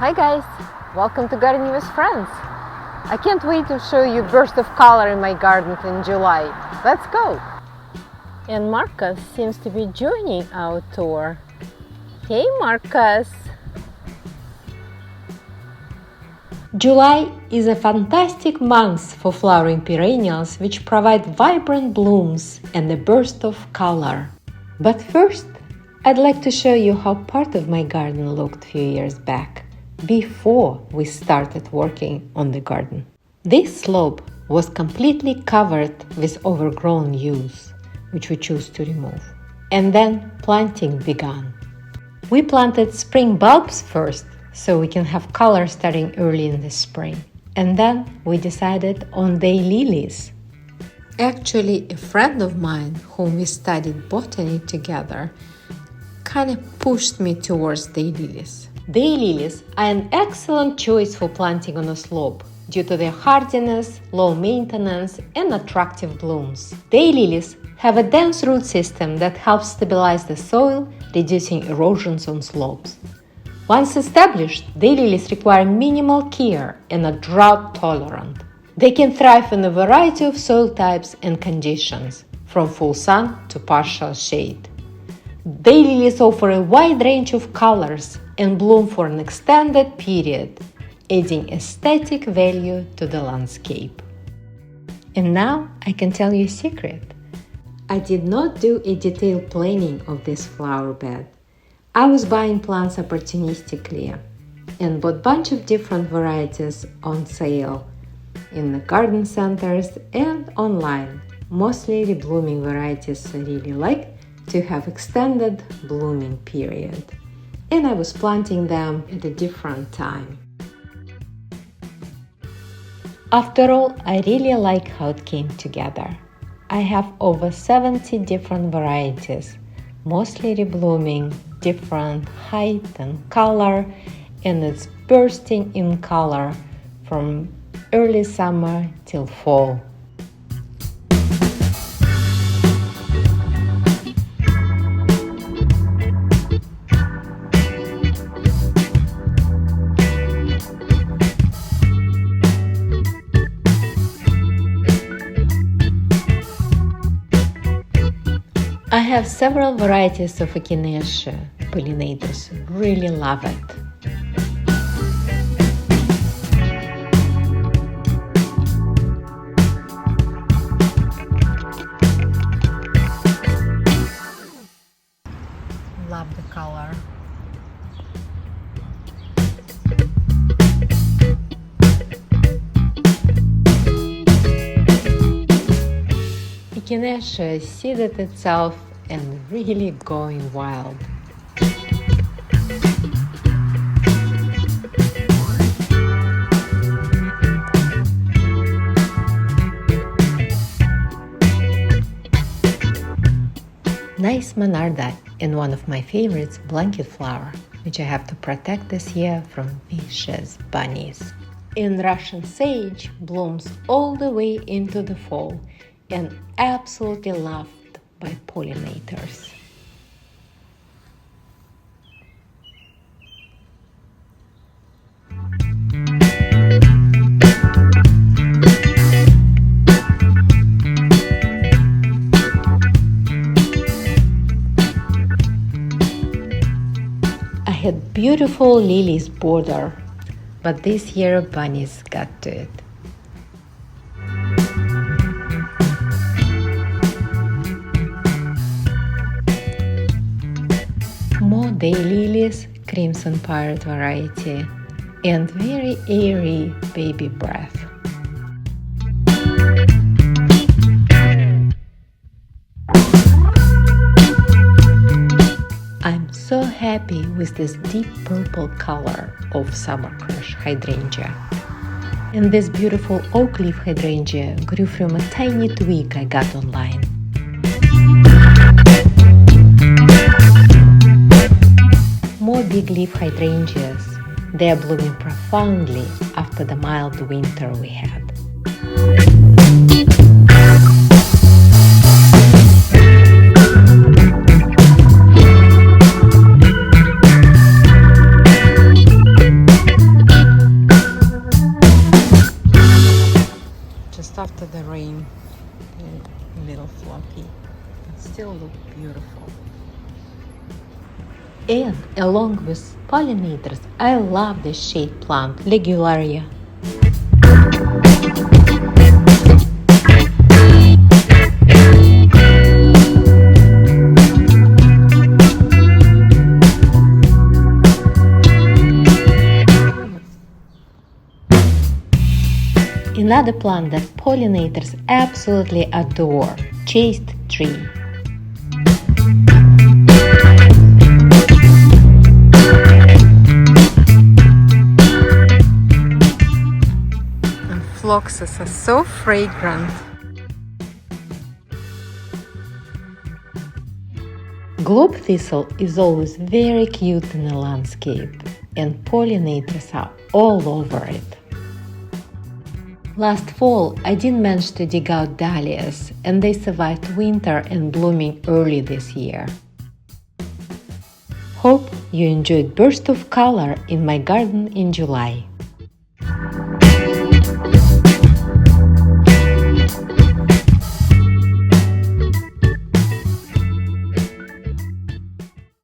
Hi guys, welcome to Gardening with Friends. I can't wait to show you burst of color in my garden in July. Let's go! And Marcus seems to be joining our tour. Hey Marcus! July is a fantastic month for flowering perennials which provide vibrant blooms and a burst of color. But first, I'd like to show you how part of my garden looked a few years back, before we started working on the garden. This slope was completely covered with overgrown yews, which we chose to remove. And then planting began. We planted spring bulbs first, so we can have color starting early in the spring. And then we decided on daylilies. Actually, a friend of mine whom we studied botany together kind of pushed me towards daylilies. Daylilies are an excellent choice for planting on a slope due to their hardiness, low maintenance, and attractive blooms. Daylilies have a dense root system that helps stabilize the soil, reducing erosions on slopes. Once established, daylilies require minimal care and are drought tolerant. They can thrive in a variety of soil types and conditions, from full sun to partial shade. Daylilies offer a wide range of colors and bloom for an extended period, adding aesthetic value to the landscape. And now I can tell you a secret. I did not do a detailed planning of this flower bed. I was buying plants opportunistically and bought a bunch of different varieties on sale in the garden centers and online. Mostly reblooming varieties I really like to have extended blooming period. And I was planting them at a different time. After all, I really like how it came together. I have over 70 different varieties, mostly reblooming, different height and color, and it's bursting in color from early summer till fall. I have several varieties of echinacea. Pollinators really love it. Love the color. Echinacea seeded itself and really going wild. Nice Monarda and one of my favorites, blanket flower, which I have to protect this year from vicious bunnies. And Russian sage blooms all the way into the fall and absolutely loved by pollinators. I had beautiful lilies border, but this year bunnies got to it. More daylilies, crimson pirate variety, and very airy baby breath. I'm so happy with this deep purple color of Summer Crush hydrangea. And this beautiful oak leaf hydrangea grew from a tiny twig I got online. More big leaf hydrangeas. They are blooming profoundly after the mild winter we had. so floppy, but still look beautiful. And along with pollinators, I love this shade plant, Legularia. Another plant that pollinators absolutely adore, chaste tree. And phloxes are so fragrant. Globe thistle is always very cute in a landscape, and pollinators are all over it. Last fall, I didn't manage to dig out dahlias, and they survived winter and blooming early this year. Hope you enjoyed burst of color in my garden in July.